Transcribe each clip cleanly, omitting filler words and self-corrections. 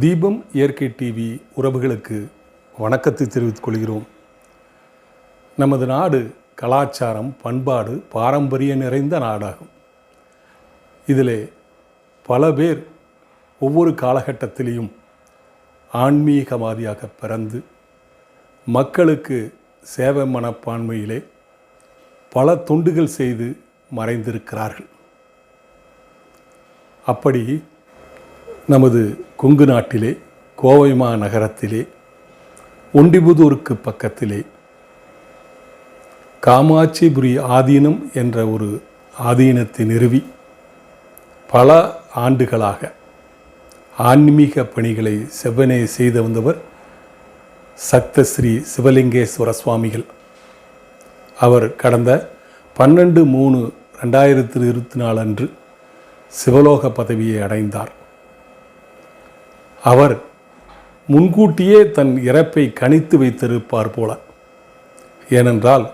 தீபம் இயற்கை டிவி உறவுகளுக்கு வணக்கத்தை தெரிவித்துக் கொள்கிறோம். நமது நாடு கலாச்சாரம், பண்பாடு, பாரம்பரிய நிறைந்த நாடாகும். இதில் பல பேர் ஒவ்வொரு காலகட்டத்திலையும் ஆன்மீகவாதியாக பிறந்து மக்களுக்கு சேவை மனப்பான்மையிலே பல தொண்டுகள் செய்து மறைந்திருக்கிறார்கள். அப்படி நமது கொங்கு நாட்டிலே கோவை மாநகரத்திலே ஒண்டிபுதூருக்கு பக்கத்திலே காமாட்சிபுரி ஆதீனம் என்ற ஒரு ஆதீனத்தை நிறுவி பல ஆண்டுகளாக ஆன்மீக பணிகளை செவ்வனே செய்து வந்தவர் சக்த ஸ்ரீ சிவலிங்கேஸ்வர சுவாமிகள். அவர் கடந்த 12/3/2024 அன்று சிவலோக பதவியை அடைந்தார். அவர் முன்கூட்டியே தன் இறப்பை கணித்து வைத்திருப்பார் போல. ஏனென்றால்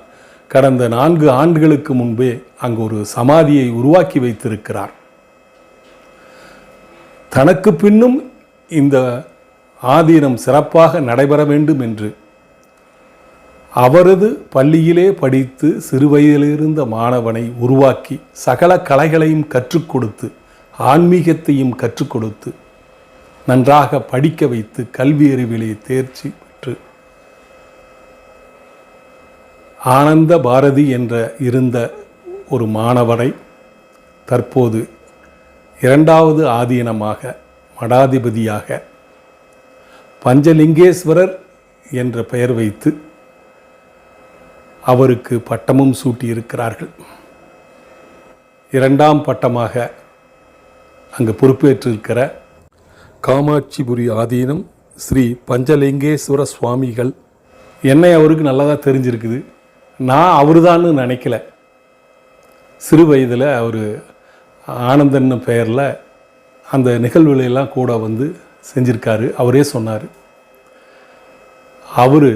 கடந்த 4 ஆண்டுகளுக்கு முன்பே அங்கு ஒரு சமாதியை உருவாக்கி வைத்திருக்கிறார். தனக்கு பின்னும் இந்த ஆதீனம் சிறப்பாக நடைபெற வேண்டும் என்று அவரது பள்ளியிலே படித்து சிறுவயதிலிருந்த மாணவனை உருவாக்கி சகல கலைகளையும் கற்றுக் கொடுத்து ஆன்மீகத்தையும் கற்றுக் கொடுத்து நன்றாக படிக்க வைத்து கல்வி அறிவிலே தேர்ச்சி பெற்று ஆனந்த பாரதி என்ற இருந்த ஒரு மாணவரை தற்போது 2வது ஆதீனமாக மடாதிபதியாக பஞ்சலிங்கேஸ்வரர் என்ற பெயர் வைத்து அவருக்கு பட்டமும் சூட்டியிருக்கிறார்கள். 2ஆம் பட்டமாக அங்கு பொறுப்பேற்றிருக்கிற காமாட்சிபுரி ஆதீனம் ஸ்ரீ பஞ்சலிங்கேஸ்வர சுவாமிகள் என்னை அவருக்கு நல்லதாக தெரிஞ்சிருக்குது. நான் அவருதான்னு நினைக்கல. சிறு வயதில் அவர் ஆனந்தன் பெயரில் அந்த நிகழ்வுகளெல்லாம் கூட வந்து செஞ்சிருக்காரு. அவரே சொன்னார். அவர்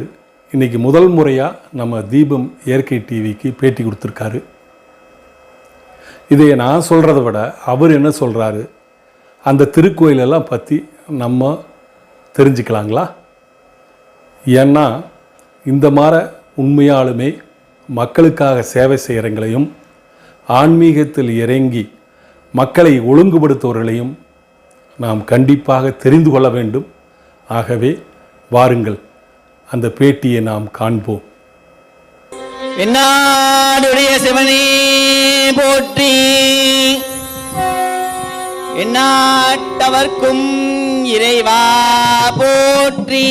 இன்றைக்கி முதல் முறையாக நம்ம தீபம் இயற்கை டிவிக்கு பேட்டி கொடுத்துருக்காரு. இதை நான் சொல்கிறத விட அவர் என்ன சொல்கிறாரு, அந்த திருக்கோயிலெல்லாம் பற்றி நம்ம தெரிஞ்சுக்கலாங்களா? ஏன்னா இந்த மாதிரி உண்மையாலுமே மக்களுக்காக சேவை செய்கிறவங்களையும் ஆன்மீகத்தில் இறங்கி மக்களை ஒழுங்குபடுத்துவர்களையும் நாம் கண்டிப்பாக தெரிந்து கொள்ள வேண்டும். ஆகவே வாருங்கள், அந்த பேட்டியை நாம் காண்போம். என்னாடுடைய சிவனே போற்றி, எந்நாட்டவர்க்கும் இறைவா போற்றி.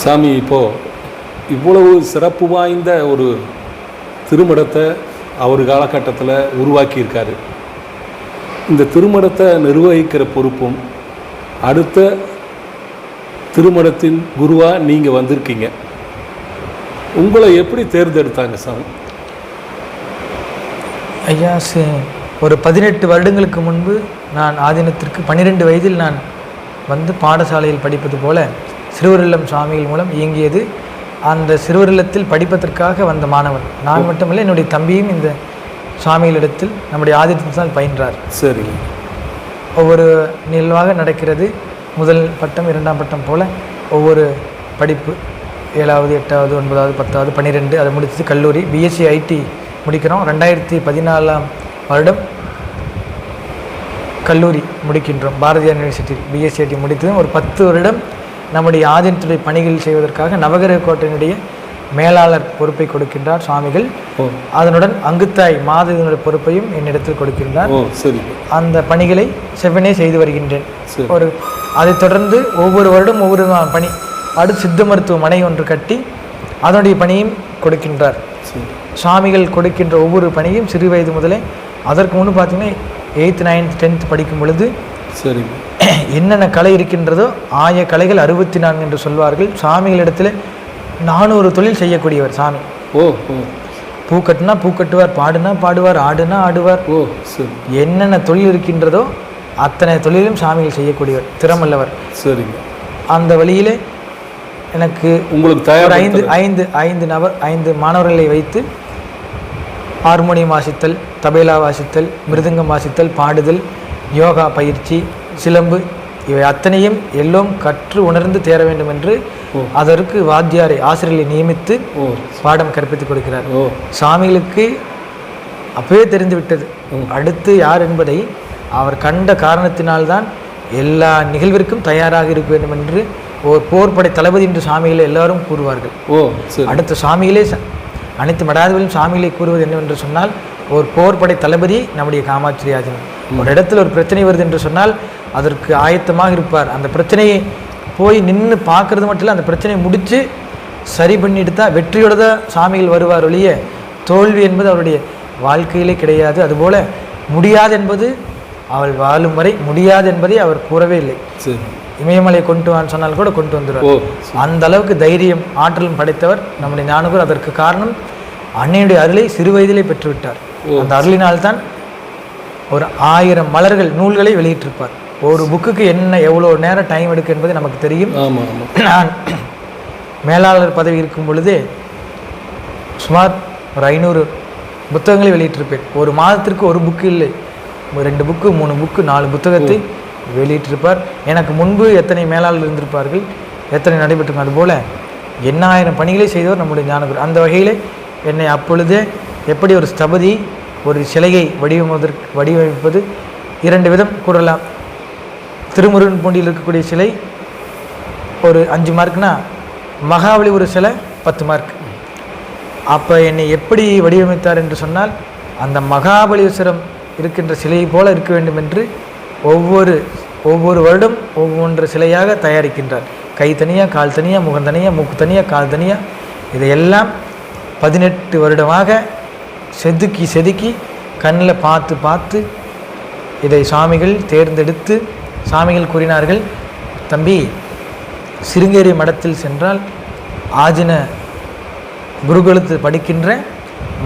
சாமி, இப்போது இவ்வளவு சிறப்பு வாய்ந்த ஒரு திருமடத்தை அவர் காலகட்டத்தில் உருவாக்கியிருக்காரு. இந்த திருமடத்தை நிர்வகிக்கிற பொறுப்பும் அடுத்த திருமடத்தின் குருவாக நீங்கள் வந்திருக்கீங்க. உங்களை எப்படி தேர்ந்தெடுத்தாங்க சாமி? ஐயா, ஒரு 18 வருடங்களுக்கு முன்பு நான் ஆதீனத்திற்கு 12 வயதில் நான் வந்து பாடசாலையில் படிப்பது போல சிறுவரில்லம் சுவாமிகள் மூலம் இயங்கியது. அந்த சிறுவரில்லத்தில் படிப்பதற்காக வந்த மாணவன் நான் மட்டுமல்ல, என்னுடைய தம்பியும் இந்த சுவாமிகளிடத்தில் நம்முடைய ஆதித்தத்தால் பயின்றார். சரி, ஒவ்வொரு நிகழ்வாக நடக்கிறது. முதல் பட்டம், 2ஆம் பட்டம் போல் ஒவ்வொரு படிப்பு 7வது 8வது 9வது 10வது 12 அதை முடித்து கல்லூரி பிஎஸ்சி ஐடி முடிக்கிறோம். 2014ஆம் வருடம் கல்லூரி முடிக்கின்றோம். பாரதியார் யூனிவர்சிட்டியில் பிஎஸ்சி ஐடி முடித்ததும் ஒரு 10 வருடம் நம்முடைய ஆதீனத்துடைய பணிகள் செய்வதற்காக நவகிரக கோட்டையினுடைய மேலாளர் பொறுப்பை கொடுக்கின்றார் சுவாமிகள். அதனுடன் அங்குத்தாய் மாதவியினுடைய பொறுப்பையும் என்னிடத்தில் கொடுக்கின்றார். அந்த பணிகளை செவ்வனே செய்து வருகின்றேன். அதைத் தொடர்ந்து ஒவ்வொரு வருடம் ஒவ்வொரு பணி அடுத்து சித்த மருத்துவமனை ஒன்று கட்டி அதனுடைய பணியும் கொடுக்கின்றார். சரி சுவாமிகள் கொடுக்கின்ற ஒவ்வொரு பணியும் சிறு வயது முதலே, அதற்கு முன்பு பார்த்தீங்கன்னா 8th 9th 10th படிக்கும் பொழுது சரிங்க என்னென்ன கலை இருக்கின்றதோ ஆய கலைகள் 64 என்று சொல்வார்கள். சுவாமிகளிடத்தில் 400 தொழில் செய்யக்கூடியவர் சாமி. ஓ ஓ பூ கட்டுனா பூ கட்டுவார், பாடுனா பாடுவார், ஆடுனா ஆடுவார். ஓ சரி என்னென்ன தொழில் இருக்கின்றதோ அத்தனை தொழிலும் சாமிகள் செய்யக்கூடியவர், திறமல்லவர். சரிங்க. அந்த வழியிலே எனக்கு உங்களுக்கு ஒரு தயார் 5 மாணவர்களை வைத்து ஹார்மோனியம் வாசித்தல், தபேலா வாசித்தல், மிருதங்கம் வாசித்தல், பாடுதல், யோகா பயிற்சி, சிலம்பு, இவை அத்தனையும் எல்லாம் கற்று உணர்ந்து தேர வேண்டும் என்று அதற்கு வாத்தியாரை ஆசிரியர்களை நியமித்து பாடம் கற்பித்துக் கொடுக்கிறார். சாமிகளுக்கு அப்பவே தெரிந்து விட்டது அடுத்து யார் என்பதை. அவர் கண்ட காரணத்தினால்தான் எல்லா நிகழ்விற்கும் தயாராக இருக்க வேண்டும் என்று ஒரு போர்படை தளபதி என்று சாமிகளை எல்லாரும் கூறுவார்கள். அடுத்த சாமிகளே அனைத்து மடாதிபதியும் சாமிகளை கூறுவது என்னவென்று சொன்னால், ஒரு போர்படை தளபதி நம்முடைய காமாட்சி ராஜன். ஒரு இடத்துல ஒரு பிரச்சனை வருது என்று சொன்னால் அதற்கு ஆயத்தமாக இருப்பார். அந்த பிரச்சனையை போய் நின்று பார்க்கறது மட்டும் இல்லை, அந்த பிரச்சனையை முடித்து சரி பண்ணிட்டு தான் வெற்றியோட தான் சாமிகள் வருவார் ஒழிய தோல்வி என்பது அவருடைய வாழ்க்கையிலே கிடையாது. அதுபோல் முடியாது என்பது அவள் வாழும் வரை முடியாது என்பதை அவர் கூறவே இல்லை. இமயமலை கொண்டு வான்னு சொன்னால் கூட கொண்டு வந்துடுவார். அந்த அளவுக்கு தைரியம் ஆற்றலும் படைத்தவர் நம்முடைய ஞானகுரு. அதற்கு காரணம் அன்னையுடைய அருளை சிறு வயதிலே பெற்றுவிட்டார். அந்த அருளினால்தான் ஒரு 1000 மலர்கள் நூல்களை வெளியிட்டிருப்பார். ஒரு புக்குக்கு என்ன எவ்வளோ நேரம் டைம் எடுக்கு என்பது நமக்கு தெரியும். நான் மேலாளர் பதவி இருக்கும் பொழுதே சுமார் ஒரு 500 புத்தகங்களை வெளியிட்டிருப்பேன். ஒரு மாதத்திற்கு ஒரு புக்கு இல்லை, 2 புக்கு 3 புக்கு 4 புத்தகத்தை வெளியிட்டிருப்பார். எனக்கு முன்பு எத்தனை மேலாளர் இருந்திருப்பார்கள், எத்தனை நடைபெற்றிருக்கும். அதுபோல் 8000 பணிகளை செய்தவர் நம்முடைய ஞானகுரு. அந்த வகையில் என்னை அப்பொழுதே எப்படி ஒரு ஸ்தபதி ஒரு சிலையை வடிவமைப்பது 2 விதம் கூறலாம். திருமுருகன் பூண்டியில் இருக்கக்கூடிய சிலை ஒரு 5 மார்க்னா, மகாபலி ஒரு சிலை 10 மார்க். அப்போ என்னை எப்படி வடிவமைத்தார் என்று சொன்னால், அந்த மகாபலீஸ்வரம் இருக்கின்ற சிலையை போல இருக்க வேண்டும் என்று ஒவ்வொரு வருடம் ஒவ்வொன்று சிலையாக தயாரிக்கின்றார். கை தனியாக, கால் தனியாக, முகம் தனியாக, மூக்கு தனியாக, கால் தனியாக, இதையெல்லாம் 18 வருடமாக செதுக்கி கண்ணில் பார்த்து இதை சுவாமிகள் தேர்ந்தெடுத்து சாமிகள் கூறினார்கள், தம்பி சிருங்கேரி மடத்தில் சென்றால் ஆஜின குருகுலத்து படிக்கின்ற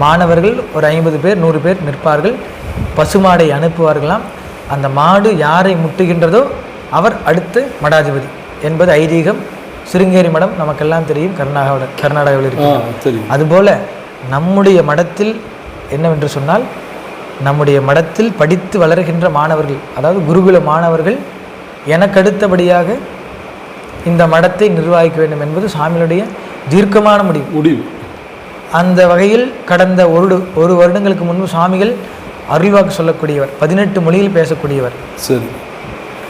மாணவர்கள் ஒரு 50 பேர் 100 பேர் நிற்பார்கள். பசுமாடை அனுப்புவார்களாம். அந்த மாடு யாரை முட்டுகின்றதோ அவர் அடுத்து மடாதிபதி என்பது ஐதீகம். சிருங்கேரி மடம் நமக்கெல்லாம் தெரியும், கர்நாடகாவில் இருக்கு. அதுபோல் நம்முடைய மடத்தில் என்னவென்று சொன்னால், நம்முடைய மடத்தில் படித்து வளர்கின்ற மாணவர்கள், அதாவது குருகுல மாணவர்கள் எனக்கு அடுத்தபடியாக இந்த மடத்தை நிர்வகிக்க வேண்டும் என்பது சாமிகளுடைய தீர்க்கமான முடிவு. அந்த வகையில் கடந்த ஒரு வருடங்களுக்கு முன்பு சுவாமிகள் அருள்வாக்கு சொல்லக்கூடியவர், 18 மொழியில் பேசக்கூடியவர். சரி,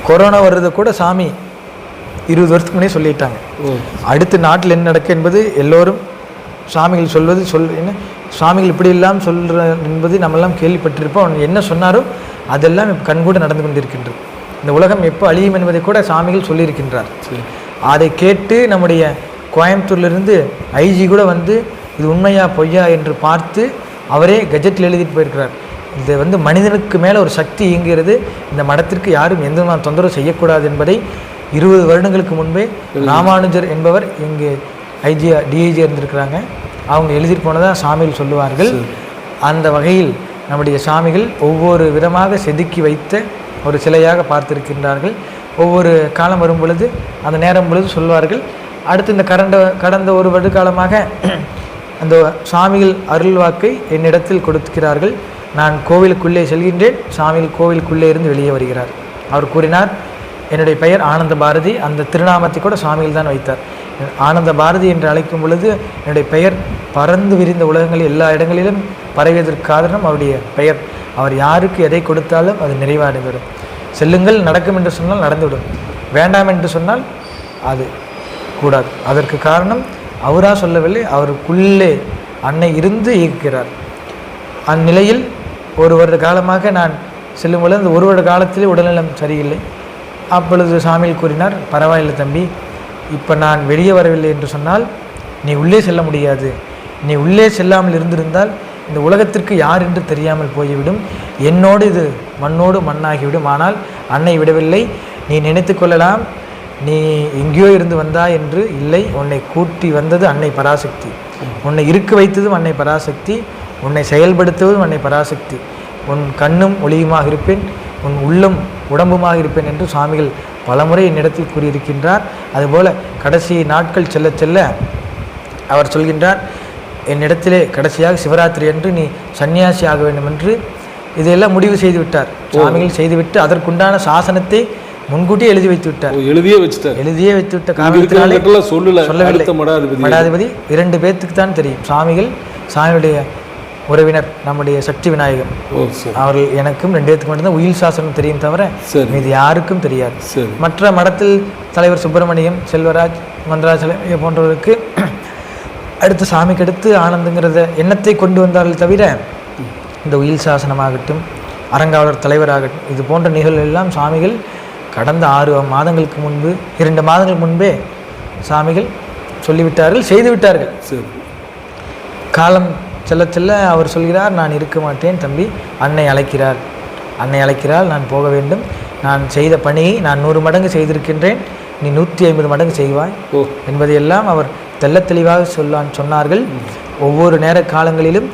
கொரோனா வர்றதை கூட சாமி 20 வருஷத்துக்கு முன்னே சொல்லிட்டாங்க. அடுத்த நாட்டில் என்ன நடக்கும் என்பது எல்லோரும் சுவாமிகள் சொல்வது என்ன சுவாமிகள் இப்படி இல்லாமல் சொல்கிற என்பது நம்மெல்லாம் கேள்விப்பட்டிருப்போம். அவங்க என்ன சொன்னாரோ அதெல்லாம் இப்போ கண்கூட நடந்து கொண்டிருக்கின்றது. இந்த உலகம் எப்போ அழியும் என்பதை கூட சாமிகள் சொல்லியிருக்கின்றார். அதை கேட்டு நம்முடைய கோயம்புத்தூர்லேருந்து ஐஜி கூட வந்து இது உண்மையா பொய்யா என்று பார்த்து அவரே கெஜெட்டில் எழுதிட்டு போயிருக்கிறார். இது மனிதனுக்கு மேலே ஒரு சக்தி இயங்குகிறது, இந்த மடத்திற்கு யாரும் எந்த விதமான தொந்தரவு செய்யக்கூடாது என்பதை 20 வருடங்களுக்கு முன்பே ராமானுஜர் என்பவர் இங்கே டிஐஜி இருந்திருக்கிறாங்க, அவங்க எழுதிட்டு போனதாக சாமிகள் சொல்லுவார்கள். அந்த வகையில் நம்முடைய சாமிகள் ஒவ்வொரு விதமாக செதுக்கி வைத்த ஒரு சிலையாக பார்த்திருக்கின்றார்கள். ஒவ்வொரு காலம் வரும் பொழுது அந்த நேரம் பொழுது சொல்வார்கள். அடுத்து இந்த கடந்த ஒரு வருட காலமாக அந்த சாமிகள் அருள் வாக்கை என்னிடத்தில் கொடுக்கிறார்கள். நான் கோவிலுக்குள்ளே செல்கின்றேன், சாமிகள் கோவிலுக்குள்ளே இருந்து வெளியே வருகிறார். அவர் கூறினார், என்னுடைய பெயர் ஆனந்த பாரதி. அந்த திருநாமத்தை கூட சாமிகள் தான் வைத்தார். ஆனந்த பாரதி என்று அழைக்கும் பொழுது என்னுடைய பெயர் பறந்து விரிந்த உலகங்களில் எல்லா இடங்களிலும் பரவியதற்கு காரணம் அவருடைய பெயர். அவர் யாருக்கு எதை கொடுத்தாலும் அது நிறைவடைந்துவிடும். செல்லுங்கள் நடக்கும் என்று சொன்னால் நடந்துவிடும், வேண்டாம் என்று சொன்னால் அது கூடாது. அதற்கு காரணம் அவராக சொல்லவில்லை, அவருக்குள்ளே அன்னை இருந்து இயக்குகிறார். அந்நிலையில் ஒரு வருட காலமாக நான் செல்லும் பொழுது அந்த ஒரு வருட காலத்திலே உடல்நலம் சரியில்லை. அப்பொழுது சாமியில் கூறினார், பரவாயில்லை தம்பி, இப்போ நான் வெளியே வரவில்லை என்று சொன்னால் நீ உள்ளே செல்ல முடியாது, நீ உள்ளே செல்லாமல் இருந்திருந்தால் இந்த உலகத்திற்கு யார் என்று தெரியாமல் போய்விடும். என்னோடு இது மண்ணோடு மண்ணாகிவிடும். ஆனால் அன்னை விடவில்லை. நீ நினைத்து கொள்ளலாம் நீ எங்கேயோ இருந்து வந்தாய் என்று. இல்லை, உன்னை கூட்டி வந்தது அன்னை பராசக்தி. உன்னை இருக்க வைத்ததும் அன்னை பராசக்தி. உன்னை செயல்படுத்துவதும் அன்னை பராசக்தி. உன் கண்ணும் ஒளியுமாக இருப்பேன், உன் உள்ளம் உடம்புமாக இருப்பேன் என்று சுவாமிகள் பலமுறை என்னிடத்தில் கூறியிருக்கின்றார். அதுபோல கடைசி நாட்கள் செல்ல செல்ல அவர் சொல்கின்றார், என்னிடத்திலே கடைசியாக சிவராத்திரி என்று நீ சன்னியாசி ஆக வேண்டும் என்று இதையெல்லாம் முடிவு செய்து விட்டார். சுவாமிகள் செய்துவிட்டு அதற்குண்டான சாசனத்தை முன்கூட்டியே எழுதி வைத்து விட்டார். எழுதியே வைத்து விட்ட காரணத்தினாலே சொல்லவில்லை. மடாதிபதி 2 பேர்த்துக்கு தான் தெரியும். சுவாமிகளுடைய உறவினர் நம்முடைய சக்தி விநாயகர் அவர்கள் எனக்கும் 2 பேருக்கு மட்டும்தான் உயில் சாசனம் தெரியும், தவிர இது யாருக்கும் தெரியாது. மற்ற மடத்தில் தலைவர் சுப்பிரமணியம், செல்வராஜ், மந்திராஜ் போன்றவர்களுக்கு அடுத்து சாமிக்கு அடுத்து ஆனந்துங்கிறத எண்ணத்தை கொண்டு வந்தார்கள் தவிர இந்த உயில் சாசனமாகட்டும், அரங்காவலர் தலைவராகட்டும், இது போன்ற நிகழ்வுகள் எல்லாம் சுவாமிகள் கடந்த 6 மாதங்களுக்கு முன்பு 2 மாதங்களுக்கு முன்பே சுவாமிகள் சொல்லிவிட்டார்கள், செய்து விட்டார்கள். காலம் செல்ல செல்ல அவர் சொல்கிறார், நான் இருக்க மாட்டேன் தம்பி, அன்னை அழைக்கிறாள், நான் போக வேண்டும். நான் செய்த பணியை நான் 100 மடங்கு செய்திருக்கின்றேன், நீ 150 மடங்கு செய்வாய் என்பதையெல்லாம் அவர் தெல்ல தெளிவாக சொன்னார்கள். ஒவ்வொரு நேர காலங்களிலும்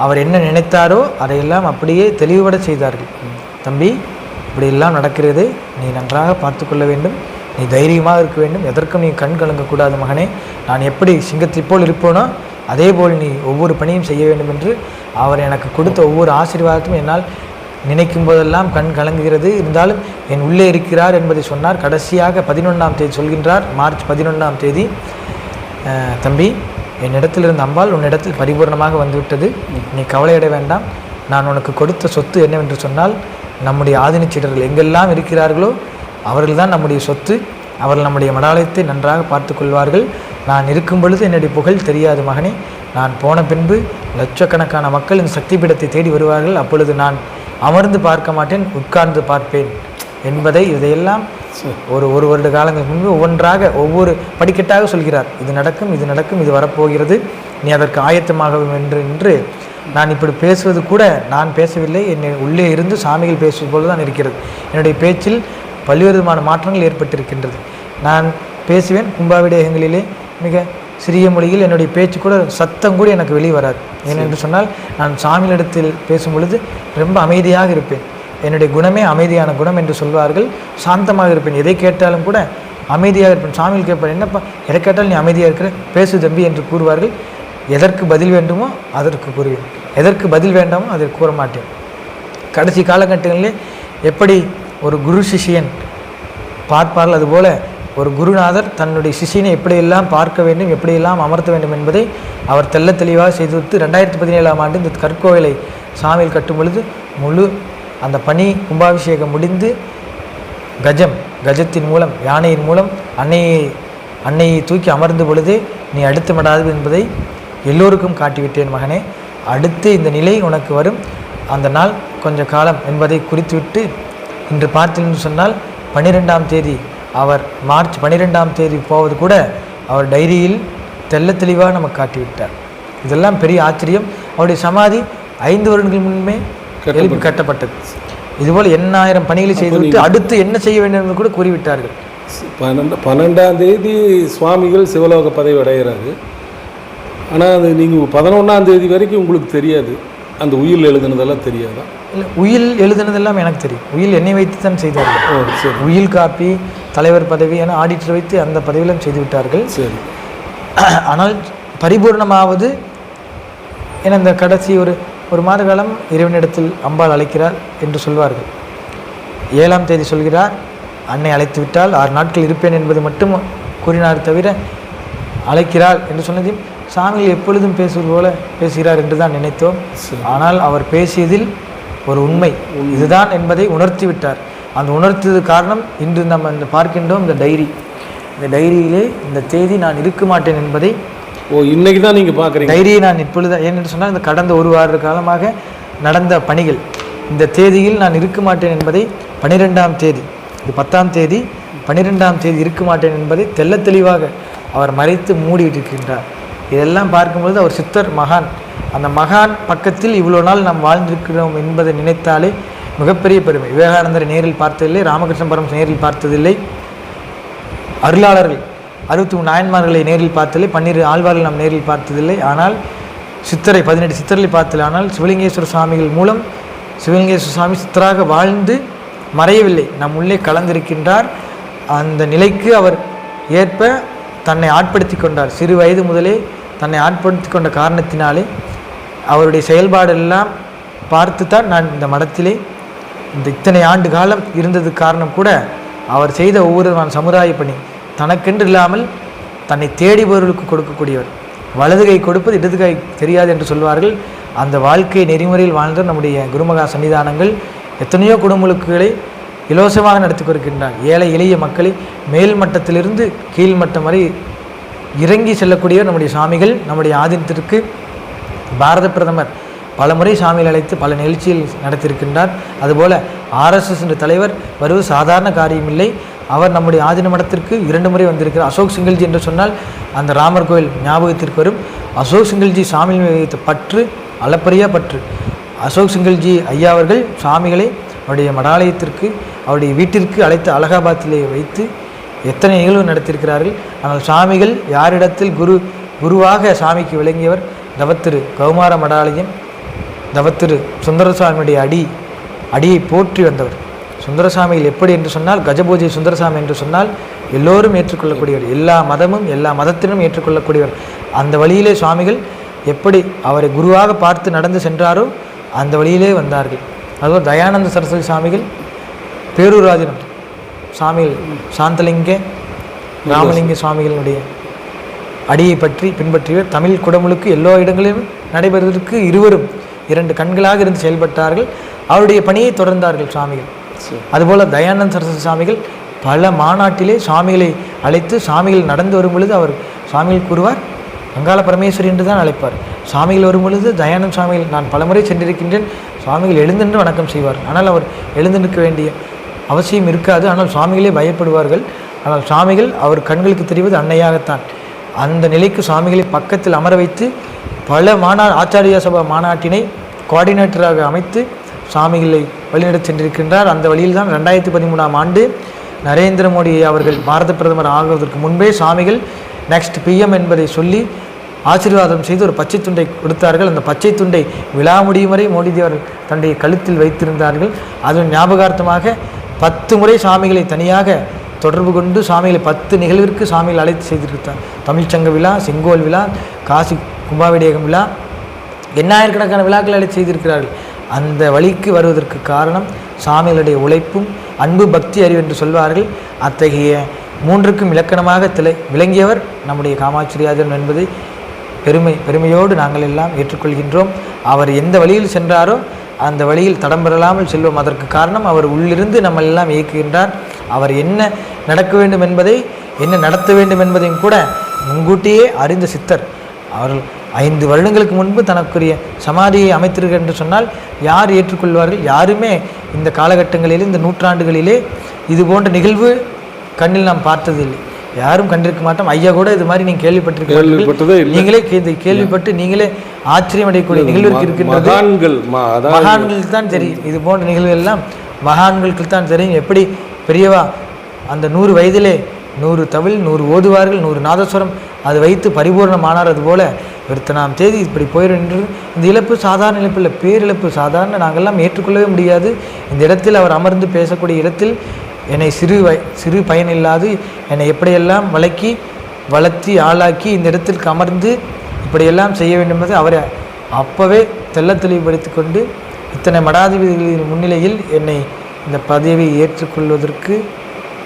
அவர் என்ன நினைத்தாரோ அதையெல்லாம் அப்படியே தெளிவுபட செய்தார்கள். தம்பி, இப்படியெல்லாம் நடக்கிறது, நீ நன்றாக பார்த்து கொள்ள வேண்டும், நீ தைரியமாக இருக்க வேண்டும், எதற்கும் நீ கண் கலங்கக்கூடாது மகனே. நான் எப்படி சிங்கத்தை போல் இருப்போனோ அதே போல் நீ ஒவ்வொரு பணியும் செய்ய வேண்டும் என்று அவர் எனக்கு கொடுத்த ஒவ்வொரு ஆசீர்வாதத்தையும் என்னால் நினைக்கும் போதெல்லாம் கண் கலங்குகிறது. இருந்தாலும் என் உள்ளே இருக்கிறார் என்பதை சொன்னார். கடைசியாக 11ஆம் தேதி சொல்கின்றார், மார்ச் 11ஆம் தேதி, தம்பி, என்னிடத்தில் இருந்த அம்பாள் உன்னிடத்தில் பரிபூர்ணமாக வந்துவிட்டது, நீ கவலையிட வேண்டாம். நான் உனக்கு கொடுத்த சொத்து என்னவென்று சொன்னால், நம்முடைய ஆதினி சீடர்கள் எங்கெல்லாம் இருக்கிறார்களோ அவர்கள்தான் நம்முடைய சொத்து. அவர்கள் நம்முடைய மடாலயத்தை நன்றாக பார்த்து கொள்வார்கள். நான் இருக்கும் பொழுது என்னுடைய புகழ் தெரியாது மகனே. நான் போன பின்பு லட்சக்கணக்கான மக்கள் இந்த சக்தி பீடத்தை தேடி வருவார்கள். அப்பொழுது நான் அமர்ந்து பார்க்க மாட்டேன், உட்கார்ந்து பார்ப்பேன் என்பதை இதையெல்லாம் ஒரு வருட காலங்களுக்கு முன்பு ஒவ்வொன்றாக ஒவ்வொரு படிக்கட்டாக சொல்கிறார். இது நடக்கும், இது நடக்கும், இது வரப்போகிறது, நீ அதற்கு ஆயத்தமாக என்று நான் இப்படி பேசுவது கூட நான் பேசவில்லை, என்னை உள்ளே இருந்து சாமிகள் பேசுவது போல தான் இருக்கிறது. என்னுடைய பேச்சில் பல்வேறு விதமான மாற்றங்கள் ஏற்பட்டிருக்கின்றது. நான் பேசுவேன் கும்பாபிடேகங்களிலே மிக சிறிய மொழியில், என்னுடைய பேச்சு கூட சத்தம் கூட எனக்கு வெளியே வராது. ஏனென்று சொன்னால் நான் சாமிகளிடத்தில் பேசும் பொழுது ரொம்ப அமைதியாக இருப்பேன். என்னுடைய குணமே அமைதியான குணம் என்று சொல்வார்கள். சாந்தமாக இருப்பேன், எதை கேட்டாலும் கூட அமைதியாக இருப்பேன். சாமிகள் கேட்பார், என்னப்பா எதை கேட்டாலும் நீ அமைதியாக இருக்கிற, பேசு தம்பி என்று கூறுவார்கள். எதற்கு பதில் வேண்டுமோ அதற்கு கூறுவேன், எதற்கு பதில் வேண்டாமோ அதை கூற மாட்டேன். கடைசி காலகட்டங்களிலே எப்படி ஒரு குரு சிஷியன் பார்ப்பார்கள், அதுபோல் ஒரு குருநாதர் தன்னுடைய சிஷியனை எப்படியெல்லாம் பார்க்க வேண்டும், எப்படியெல்லாம் அமர்த்த வேண்டும் என்பதை அவர் தெல்ல தெளிவாக செய்துவிட்டு 2017ஆம் ஆண்டு இந்த கற்கோவிலை சாமியில் கட்டும் பொழுது முழு அந்த பணி கும்பாபிஷேகம் முடிந்து கஜத்தின் மூலம், யானையின் மூலம் அன்னையை தூக்கி அமர்ந்த பொழுதே நீ அடுத்து மடாது என்பதை எல்லோருக்கும் காட்டிவிட்டேன் மகனே. அடுத்து இந்த நிலை உனக்கு வரும், அந்த நாள் கொஞ்ச காலம் என்பதை குறித்துவிட்டு இன்று பார்த்தீங்கன்னு சொன்னால் 12ஆம் தேதி அவர் மார்ச் 12ஆம் தேதி போவது கூட அவர் டைரியில் தெல்ல தெளிவாக நமக்கு காட்டிவிட்டார். இதெல்லாம் பெரிய ஆச்சரியம். அவருடைய சமாதி 5 வருடங்கள் முன்பே எழுப்பி கட்டப்பட்டது. இதுபோல் 8000 பணிகளை செய்துவிட்டு அடுத்து என்ன செய்ய வேண்டும் என்று கூட கூறிவிட்டார்கள். 12ஆம் தேதி சுவாமிகள் சிவலோக பதவி அடைகிறாரு. ஆனால் அது நீங்கள் 11ஆம் தேதி வரைக்கும் உங்களுக்கு தெரியாது, அந்த உயில் எழுதுனதெல்லாம் தெரியாதா? இல்லை, உயில் எழுதுனதெல்லாம் எனக்கு தெரியும். உயில் என்னை வைத்து தான் செய்தார்கள். உயில் காப்பி, தலைவர் பதவி என ஆடிட்டர் வைத்து அந்த பதவியிலும் செய்து விட்டார்கள். சரி. ஆனால் பரிபூர்ணமாவது என இந்த கடைசி ஒரு மாத காலம் இறைவனிடத்தில் அம்பாள் அழைக்கிறார் என்று சொல்வார்கள். 7ஆம் தேதி சொல்கிறார், அன்னை அழைத்து விட்டால் 6 நாட்கள் இருப்பேன் என்பது மட்டும் கூறினார் தவிர அழைக்கிறாள் என்று சொன்னதையும் சாமிகள் எப்பொழுதும் பேசுவது போல பேசுகிறார் என்று தான் நினைத்தோம். ஆனால் அவர் பேசியதில் ஒரு உண்மை இதுதான் என்பதை உணர்த்தி விட்டார். அந்த உணர்த்தது காரணம் இன்று நம்ம இந்த பார்க்கின்றோம் இந்த டைரி. இந்த டைரியிலே இந்த தேதி நான் இருக்க மாட்டேன் என்பதை இன்னைக்கு தான் நீங்கள் பார்க்குறீங்க. டைரியை நான் இப்பொழுது ஏனென்று சொன்னால் இந்த கடந்த 1 வார காலமாக நடந்த பணிகள், இந்த தேதியில் நான் இருக்க மாட்டேன் என்பதை 12ஆம் தேதி, இது 10ஆம் தேதி, 12ஆம் தேதி இருக்க மாட்டேன் என்பதை தெல்ல தெளிவாக அவர் மறைத்து மூடிவிட்டிருக்கின்றார். இதெல்லாம் பார்க்கும்பொழுது அவர் சித்தர் மகான். அந்த மகான் பக்கத்தில் இவ்வளோ நாள் நாம் வாழ்ந்திருக்கிறோம் என்பதை நினைத்தாலே மிகப்பெரிய பெருமை. விவேகானந்தரை நேரில் பார்த்ததில்லை, ராமகிருஷ்ண பரமஹம்சரை நேரில் பார்த்ததில்லை, அருளாளர்கள் 63 நாயன்மார்களை நேரில் பார்த்ததில்லை, 12 ஆழ்வார்கள் நாம் நேரில் பார்த்ததில்லை. ஆனால் சித்தரை 18 சித்தர்களை பார்த்ததில்லை. ஆனால் சிவலிங்கேஸ்வர சுவாமிகள் மூலம் சிவலிங்கேஸ்வர சுவாமி சித்தராக வாழ்ந்து மறையவில்லை, நம் உள்ளே கலந்திருக்கின்றார். அந்த நிலைக்கு அவர் ஏற்ப தன்னை ஆட்படுத்தி கொண்டார். சிறு வயது முதலே தன்னை ஆட்படுத்தி கொண்ட காரணத்தினாலே அவருடைய செயல்பாடெல்லாம் பார்த்து தான் நான் இந்த மடத்திலே இந்த இத்தனை ஆண்டு காலம் இருந்தது காரணம் கூட அவர் செய்த ஒவ்வொரு சமுதாய பணி தனக்கென்று இல்லாமல் தன்னை தேடிபவர்களுக்கு கொடுக்கக்கூடியவர். வலது கை கொடுப்பது இடது கை தெரியாது என்று சொல்வார்கள். அந்த வாழ்க்கை நெறிமுறையில் வாழ்ந்த நம்முடைய குருமகா சன்னிதானங்கள் எத்தனையோ குடும்பங்களை இலவசமாக நடத்தி கொடுக்கின்றார். ஏழை எளிய மக்களை மேல் மட்டத்திலிருந்து கீழ்மட்டம் வரை இறங்கி செல்லக்கூடிய நம்முடைய சாமிகள். நம்முடைய ஆதீனத்திற்கு பாரத பிரதமர் பல முறை சாமிகள் அழைத்து பல நிகழ்ச்சியில் நடத்தியிருக்கின்றார். அதுபோல் RSS என்ற தலைவர் வருவது சாதாரண காரியமில்லை. அவர் நம்முடைய ஆதீன மடத்திற்கு 2 முறை வந்திருக்கிறார். அசோக் சிங்கல்ஜி என்று சொன்னால் அந்த ராமர் கோயில் ஞாபகத்திற்கு வரும். அசோக் சிங்கல்ஜி சாமியில் வைத்த பற்று அளப்பரிய பற்று. அசோக் சிங்கல்ஜி ஐயா அவர்கள் சாமிகளை அவருடைய மடாலயத்திற்கு அவருடைய வீட்டிற்கு அழைத்து அலகாபாத்திலே வைத்து எத்தனை நிகழ்வு நடத்தியிருக்கிறார்கள். ஆனால் சாமிகள் யாரிடத்தில் குருவாக சாமிக்கு விளங்கியவர் தவத்திரு கௌமார மடாலயம் தவத்திரு சுந்தரசாமியுடைய அடியை போற்றி வந்தவர். சுந்தரசாமிகள் எப்படி என்று சொன்னால் கஜபூஜை சுந்தரசாமி என்று சொன்னால் எல்லோரும் ஏற்றுக்கொள்ளக்கூடியவர், எல்லா மதமும் எல்லா மதத்திலும் ஏற்றுக்கொள்ளக்கூடியவர். அந்த வழியிலே சுவாமிகள் எப்படி அவரை குருவாக பார்த்து நடந்து சென்றாரோ அந்த வழியிலே வந்தார்கள். அதுபோல் தயானந்த சரஸ்வதி சாமிகள் பேரூராதீனம் சாமிகள் சாந்தலிங்க ராமலிங்க சுவாமிகளுடைய அடியை பற்றி பின்பற்றியவர். தமிழ் குடமுழுக்கு எல்லா இடங்களிலும் நடைபெறுவதற்கு இருவரும் 2 கண்களாக இருந்து செயல்பட்டார்கள். அவருடைய பணியை தொடர்ந்தார்கள் சுவாமிகள். அதுபோல் தயானந்த சரஸ்வதி சாமிகள் பல மாநாட்டிலே சுவாமிகளை அழைத்து சாமிகள் நடந்து வரும் பொழுது அவர் சுவாமிகள் கூறுவார் அங்காள பரமேஸ்வரி என்று தான் அழைப்பார். சுவாமிகள் வரும் பொழுது தயானந்த சுவாமிகள் நான் பலமுறை சென்றிருக்கின்றேன், சுவாமிகள் எழுந்தென்று வணக்கம் செய்வார். ஆனால் அவர் எழுந்து நிற்க வேண்டிய அவசியம் இருக்காது. ஆனால் சுவாமிகளே பயப்படுவார்கள். ஆனால் சுவாமிகள் அவர் கண்களுக்கு தெரிவது அன்னையாகத்தான். அந்த நிலைக்கு சுவாமிகளை பக்கத்தில் அமர வைத்து பல ஆச்சாரிய சபா மாநாட்டினை கோஆர்டினேட்டராக அமைத்து சுவாமிகளை வழிநடத்தி சென்றிருக்கின்றார். அந்த வழியில் தான் 2013ஆம் ஆண்டு நரேந்திர மோடி அவர்கள் பாரத பிரதமர் ஆகுவதற்கு முன்பே சுவாமிகள் நெக்ஸ்ட் PM என்பதை சொல்லி ஆசீர்வாதம் செய்து ஒரு பச்சை துண்டை கொடுத்தார்கள். அந்த பச்சை துண்டை விழா முடியும் வரை மோடிஜி அவர்கள் தன்னுடைய கழுத்தில் வைத்திருந்தார்கள். அது ஞாபகார்த்தமாக 10 முறை சுவாமிகளை தனியாக தொடர்பு கொண்டு சுவாமிகளை 10 நிகழ்விற்கு சுவாமிகள் அழைத்து செய்திருக்கிறார். தமிழ்ச்சங்க விழா, செங்கோல் விழா, காசி கும்பாபிடேகம் விழா, எண்ணாயிரக்கணக்கான விழாக்கள் அழைத்து செய்திருக்கிறார்கள். அந்த வழிக்கு வருவதற்கு காரணம் சுவாமிகளுடைய உழைப்பும் அன்பு பக்தி அறிவு என்று சொல்வார்கள். அத்தகைய 3க்கும் இலக்கணமாக விளங்கியவர் நம்முடைய காமாட்சியாதன் என்பதை பெருமையோடு நாங்கள் எல்லாம் ஏற்றுக்கொள்கின்றோம். அவர் எந்த வழியில் சென்றாரோ அந்த வழியில் தடம் பெறலாமல் செல்வோம். அதற்கு காரணம் அவர் உள்ளிருந்து நம்ம எல்லாம் இயக்குகின்றார். அவர் என்ன நடக்க வேண்டும் என்பதை என்ன நடத்த வேண்டும் என்பதையும் கூட முன்கூட்டியே அறிந்த சித்தர். அவர்கள் 5 வருடங்களுக்கு முன்பு தனக்குரிய சமாதியை அமைத்திருக்கிறார் என்று சொன்னால் யார் ஏற்றுக்கொள்வார்கள்? யாருமே இந்த காலகட்டங்களிலே இந்த நூற்றாண்டுகளிலே இது போன்ற நிகழ்வு கண்ணில் நாம் பார்த்ததில்லை, யாரும் கண்டிருக்க மாட்டோம். ஐயா கூட இது மாதிரி நீங்கள் கேள்விப்பட்டிருக்கீர்கள். நீங்களே கேள்விப்பட்டு நீங்களே ஆச்சரியம் அடையக்கூடிய நிகழ்வுக்கு இருக்கின்றது. மகான்களுக்கு தான் தெரியும். இது போன்ற நிகழ்வு எல்லாம் மகான்களுக்கு தான் தெரியும். எப்படி பெரியவா அந்த 100 வயதிலே 100 தவில் 100 ஓதுவார்கள், 100 நாதஸ்வரம் அது வைத்து பரிபூர்ணமானார். அதுபோல ஒருத்தனாம் தேதி இப்படி போயிடும் என்று இந்த இழப்பு சாதாரண இழப்பு இல்லை, பேரிழப்பு. சாதாரண நாங்கள்லாம் ஏற்றுக்கொள்ளவே முடியாது. இந்த இடத்தில் அவர் அமர்ந்து பேசக்கூடிய இடத்தில் என்னை சிறு பயனில்லாது என்னை எப்படியெல்லாம் வளர்த்தி ஆளாக்கி இந்த இடத்திற்கு அமர்ந்து இப்படியெல்லாம் செய்ய வேண்டும் என்பதை அவரை அப்போவே தெளிவுபடுத்தி கொண்டு இத்தனை மடாதிபதிகளின் முன்னிலையில் என்னை இந்த பதவியை ஏற்றுக்கொள்வதற்கு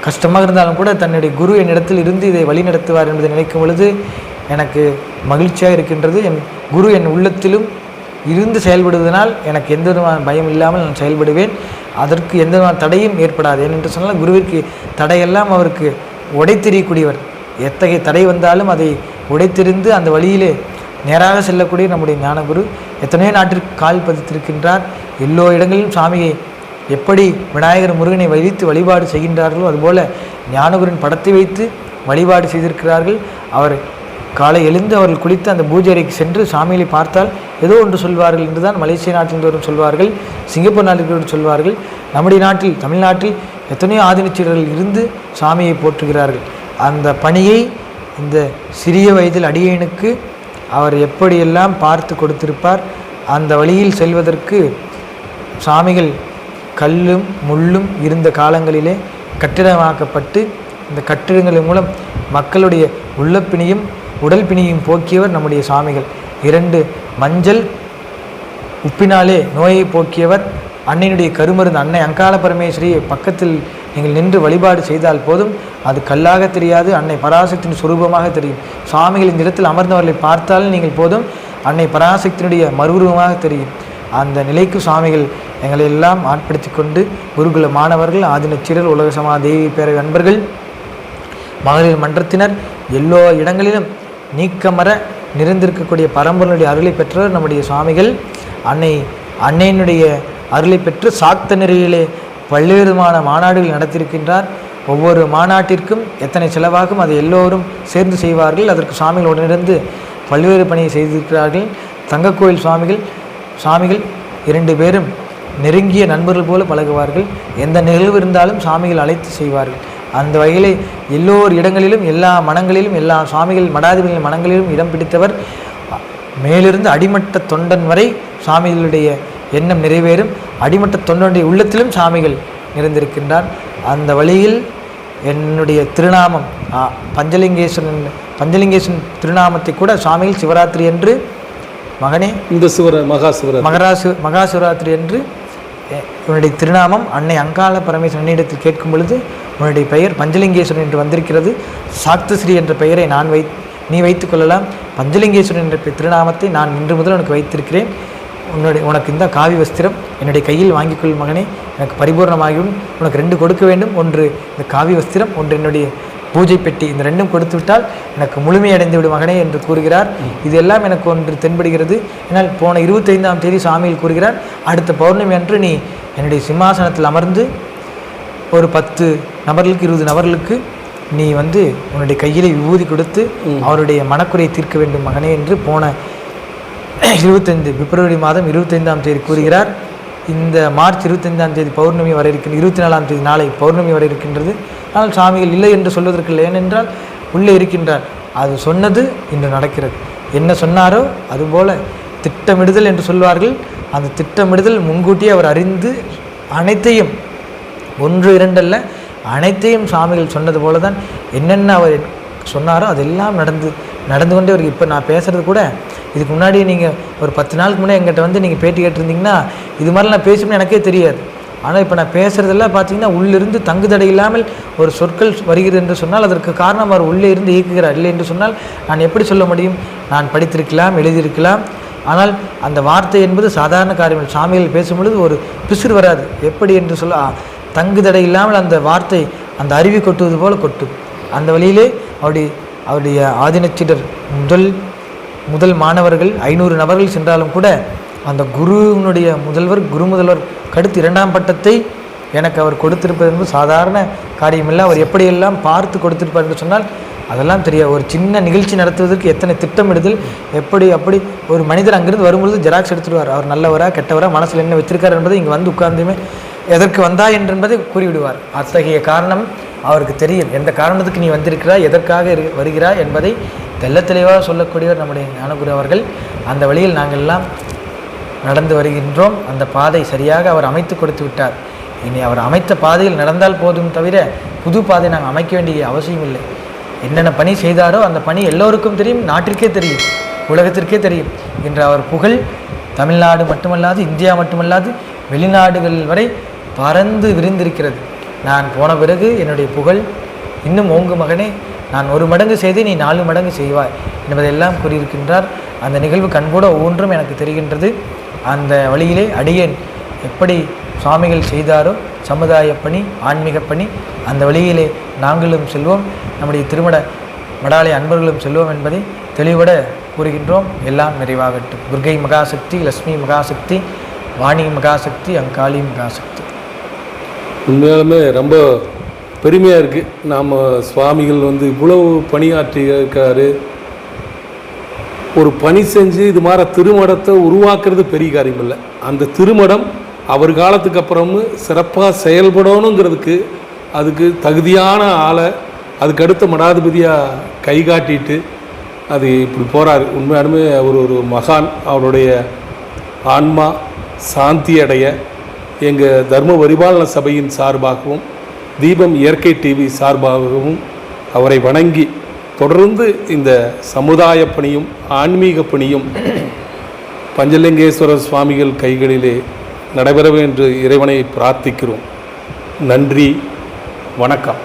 கஷ்டமாக இருந்தாலும் கூட தன்னுடைய குரு என்னிடத்தில் இருந்து இதை வழி நடத்துவார் என்பதை நினைக்கும் பொழுது எனக்கு மகிழ்ச்சியாக இருக்கின்றது. என் குரு என் உள்ளத்திலும் இருந்து செயல்படுவதனால் எனக்கு எந்த விதமான பயம் இல்லாமல் நான் செயல்படுவேன். அதற்கு எந்த விதமான தடையும் ஏற்படாது. ஏனென்று சொன்னால் குருவிற்கு தடையெல்லாம் அவருக்கு உடைத்தெறியக்கூடியவர். எத்தகைய தடை வந்தாலும் அதை உடைத்தெறிந்து அந்த வழியிலே நேராக செல்லக்கூடிய நம்முடைய ஞானகுரு எத்தனையோ நாட்டிற்கு கால் பதித்திருக்கின்றார். எல்லோ இடங்களிலும் சாமியை எப்படி விநாயகர் முருகனை வைத்து வழிபாடு செய்கின்றார்களோ அதுபோல் ஞானகுருவின் படத்தை வைத்து வழிபாடு செய்திருக்கிறார்கள். அவர் காலை எழுந்து அவர்கள் குளித்து அந்த பூஜை அறைக்கு சென்று சாமிகளை பார்த்தால் ஏதோ ஒன்று சொல்வார்கள் என்று தான் மலேசிய நாட்டிலிருந்தவரும் சொல்வார்கள், சிங்கப்பூர் நாட்டிலிருந்தவரும் சொல்வார்கள். நம்முடைய நாட்டில், தமிழ்நாட்டில் எத்தனையோ ஆதினச்சீடர்கள் இருந்து சாமியை போற்றுகிறார்கள். அந்த பணியை இந்த சிறிய வயதில் அடியேனுக்கு அவர் எப்படியெல்லாம் பார்த்து கொடுத்திருப்பார். அந்த வழியில் செல்வதற்கு சாமிகள் கல்லும் முள்ளும் இருந்த காலங்களிலே கட்டிடமாக்கப்பட்டு இந்த கட்டிடங்களின் மூலம் மக்களுடைய உள்ளப்பிணியும் உடல் பிணியும் போக்கியவர் நம்முடைய சாமிகள். 2 மஞ்சள் உப்பினாலே நோயை போக்கியவர் அன்னையினுடைய கருமருந்து. அன்னை அங்காள பரமேஸ்வரியை பக்கத்தில் நீங்கள் நின்று வழிபாடு செய்தால் போதும், அது கல்லாக தெரியாது, அன்னை பராசக்தியின் சுரூபமாக தெரியும். சாமிகள் இந்த இடத்தில் அமர்ந்தவர்களை பார்த்தால் நீங்கள் போதும், அன்னை பராசக்தியினுடைய மறுரூபமாக தெரியும். அந்த நிலைக்கு சுவாமிகள் எங்களை எல்லாம் ஆட்படுத்தி கொண்டு குருகுல மாணவர்கள், ஆதினச்சீரர், உலக சமா தேவி பேரவை அன்பர்கள், மகளிர் மன்றத்தினர் எல்லா இடங்களிலும் நீக்கமர நிறைந்திருக்கக்கூடிய பரம்பரையுடைய அருளை பெற்றவர் நம்முடைய சுவாமிகள். அன்னையினுடைய அருளை பெற்று சாக்த நெறியிலே பல்வேறுமான மாநாடுகள் நடத்தியிருக்கின்றார். ஒவ்வொரு மாநாட்டிற்கும் எத்தனை செலவாகும் அதை எல்லோரும் சேர்ந்து செய்வார்கள். அதற்கு சுவாமிகள் உடனிருந்து பல்வேறு பணியை செய்திருக்கிறார்கள். தங்கக்கோயில் சுவாமிகள் 2 பேரும் நெருங்கிய நண்பர்கள் போல பழகுவார்கள். எந்த நிகழ்வு இருந்தாலும் சுவாமிகள் அழைத்து செய்வார்கள். அந்த வகையிலே எல்லோரு இடங்களிலும், எல்லா மனங்களிலும், எல்லா சுவாமிகள் மடாதிபதிகளின் மனங்களிலும் இடம் பிடித்தவர். மேலிருந்து அடிமட்ட தொண்டன் வரை சுவாமிகளுடைய எண்ணம் நிறைவேறும். அடிமட்ட தொண்டனுடைய உள்ளத்திலும் சுவாமிகள் நிறைந்திருக்கின்றார். அந்த வழியில் என்னுடைய திருநாமம் பஞ்சலிங்கேஸ்வரன் திருநாமத்தை கூட சுவாமிகள் சிவராத்திரி என்று மகனே இந்த மகா சிவராத்திரி என்று உன்னுடைய திருநாமம் அன்னை அங்காள பரமேஸ்வரனிடத்தில் கேட்கும் பொழுது உன்னுடைய பெயர் பஞ்சலிங்கேஸ்வரன் என்று வந்திருக்கிறது. சாக்தஸ்ரீ என்ற பெயரை நீ வைத்துக் கொள்ளலாம். பஞ்சலிங்கேஸ்வரன் என்ற திருநாமத்தை நான் இன்று முதல் உனக்கு வைத்திருக்கிறேன். உனக்கு இந்த காவி வஸ்திரம் என்னுடைய கையில் வாங்கிக்கொள் மகனே, எனக்கு பரிபூர்ணமாகிவிடும். உனக்கு 2 கொடுக்க வேண்டும். ஒன்று இந்த காவி வஸ்திரம், ஒன்று என்னுடைய பூஜை பெட்டி. இந்த 2ம் கொடுத்து விட்டால் எனக்கு முழுமையடைந்து விடும் மகனே என்று கூறுகிறார். இதெல்லாம் எனக்கு ஒன்று தென்படுகிறது. ஏன்னால் போன 25ஆம் தேதி சாமியில் கூறுகிறார், அடுத்த பௌர்ணமி அன்று நீ என்னுடைய சிம்மாசனத்தில் அமர்ந்து ஒரு 10 நபர்களுக்கு 20 நபர்களுக்கு நீ உன்னுடைய கையிலே விபூதி கொடுத்து அவருடைய மனக்குறையை தீர்க்க வேண்டும் மகனே என்று போன 25 பிப்ரவரி மாதம் 25ஆம் தேதி கூறுகிறார். இந்த மார்ச் 25ஆம் தேதி பௌர்ணமி வரை இருக்கின்ற 24ஆம் தேதி நாளை பௌர்ணமி வரை இருக்கின்றது. ஆனால் சுவாமிகள் இல்லை என்று சொல்வதற்கு இல்லை. ஏனென்றால் உள்ளே இருக்கின்றார். அது சொன்னது இன்று நடக்கிறது. என்ன சொன்னாரோ அதுபோல திட்டமிடுதல் என்று சொல்வார்கள். அந்த திட்டமிடுதல் முன்கூட்டியே அவர் அறிந்து அனைத்தையும் 1 2 அல்ல அனைத்தையும் சுவாமிகள் சொன்னது போல தான் என்னென்ன அவர் சொன்னாரோ அதெல்லாம் நடந்து கொண்டே இருக்கு. இப்போ நான் பேசுகிறது கூட இதுக்கு முன்னாடி நீங்கள் ஒரு 10 நாளுக்கு முன்னாடி எங்கிட்ட நீங்கள் பேட்டி கேட்டிருந்தீங்கன்னா இது மாதிரி நான் பேசணும்னு எனக்கே தெரியாது. ஆனால் இப்போ நான் பேசுகிறதெல்லாம் பார்த்தீங்கன்னா உள்ளிருந்து தங்குதடை இல்லாமல் ஒரு சொற்கள் வருகிறது என்று சொன்னால் அதற்கு காரணம் அவர் உள்ளே இருந்து இயக்குகிறார். இல்லை என்று சொன்னால் நான் எப்படி சொல்ல முடியும்? நான் படித்திருக்கலாம், எழுதியிருக்கலாம், ஆனால் அந்த வார்த்தை என்பது சாதாரண காரியங்கள். சாமிகள் பேசும்பொழுது ஒரு பிசுறு வராது. எப்படி என்று சொல்ல தங்குதடை இல்லாமல் அந்த வார்த்தை அந்த அருவி கொட்டுவது போல கொட்டும். அந்த வழியிலே அவருடைய ஆதினச்சீடர் முதல் மாணவர்கள் 500 நபர்கள் சென்றாலும் கூட அந்த குருவினுடைய குரு முதல்வர் கடுத்து 2ஆம் பட்டத்தை எனக்கு அவர் கொடுத்திருப்பது என்பது சாதாரண காரியமில்லை. அவர் எப்படியெல்லாம் பார்த்து கொடுத்திருப்பார் என்று சொன்னால் அதெல்லாம் தெரியாது. ஒரு சின்ன நிகழ்ச்சி நடத்துவதற்கு எத்தனை திட்டமிடுதல், அப்படி ஒரு மனிதர் அங்கிருந்து வரும்பொழுது ஜெராக்ஸ் எடுத்துடுவார். அவர் நல்லவரா கெட்டவரா, மனசில் என்ன வச்சிருக்கார் என்பதை இங்கே உட்கார்ந்துமே எதற்கு வந்தா என்பதை கூறிவிடுவார். அத்தகைய காரணம் அவருக்கு தெரியும். எந்த காரணத்துக்கு நீ வந்திருக்கிறாய், எதற்காக வருகிறாய் என்பதை தெல்ல தெளிவாக சொல்லக்கூடியவர் நம்முடைய ஞானகுரு அவர்கள். அந்த வழியில் நாங்கள் எல்லாம் நடந்து வருகின்றோம். அந்த பாதை சரியாக அவர் அமைத்து கொடுத்து விட்டார். இனி அவர் அமைத்த பாதையில் நடந்தால் போதும் தவிர புது பாதை நாங்கள் அமைக்க வேண்டிய அவசியம் இல்லை. என்னென்ன பணி செய்தாரோ அந்த பணி எல்லோருக்கும் தெரியும், நாட்டிற்கே தெரியும், உலகத்திற்கே தெரியும். இன்று அவர் புகழ் தமிழ்நாடு மட்டுமல்லாது, இந்தியா மட்டுமல்லாது, வெளிநாடுகள் வரை பறந்து விரிந்திருக்கிறது. நான் போன பிறகு என்னுடைய புகழ் இன்னும் ஓங்கு மகனே, நான் 1 மடங்கு செய்து நீ 4 மடங்கு செய்வாய் என்பதெல்லாம் கூறியிருக்கின்றார். அந்த நிகழ்வு கண்கூட ஒவ்வொன்றும் எனக்கு தெரிகின்றது. அந்த வழியிலே அடியேன் எப்படி சுவாமிகள் செய்தாரோ சமுதாய பணி, ஆன்மீக பணி, அந்த வழியிலே நாங்களும் செல்வோம், நம்முடைய திருமட மடாலய அன்பர்களும் செல்வோம் என்பதை தெளிவுபட கூறுகின்றோம். எல்லாம் நிறைவாகட்டும். துர்கை மகாசக்தி, லட்சுமி மகாசக்தி, வாணி மகாசக்தி, அங்காளி மகாசக்தி. உண்மையாலுமே ரொம்ப பெருமையாக இருக்குது. நாம் சுவாமிகள் இவ்வளவு பணியாற்றி இருக்காரு. ஒரு பணி செஞ்சு இது மாதிரி திருமடத்தை உருவாக்குறது பெரிய காரியம் இல்லை. அந்த திருமடம் அவர் காலத்துக்கு அப்புறமும் சிறப்பாக செயல்படணுங்கிறதுக்கு அதுக்கு தகுதியான ஆளை அதுக்கு அடுத்த மடாதிபதியாக கை காட்டிட்டு அது இப்படி போகிறாரு. உண்மையாலுமே அவர் ஒரு மகான். அவருடைய ஆன்மா சாந்தி அடைய எங்கள் தர்ம பரிபாலன சபையின் சார்பாகவும் தீபம் இயற்கை டிவி சார்பாகவும் அவரை வணங்கி தொடர்ந்து இந்த சமுதாய பணியும் ஆன்மீக பணியும் பஞ்சலிங்கேஸ்வரர் சுவாமிகள் கைகளிலே நடைபெற என்று இறைவனை பிரார்த்திக்கிறோம். நன்றி, வணக்கம்.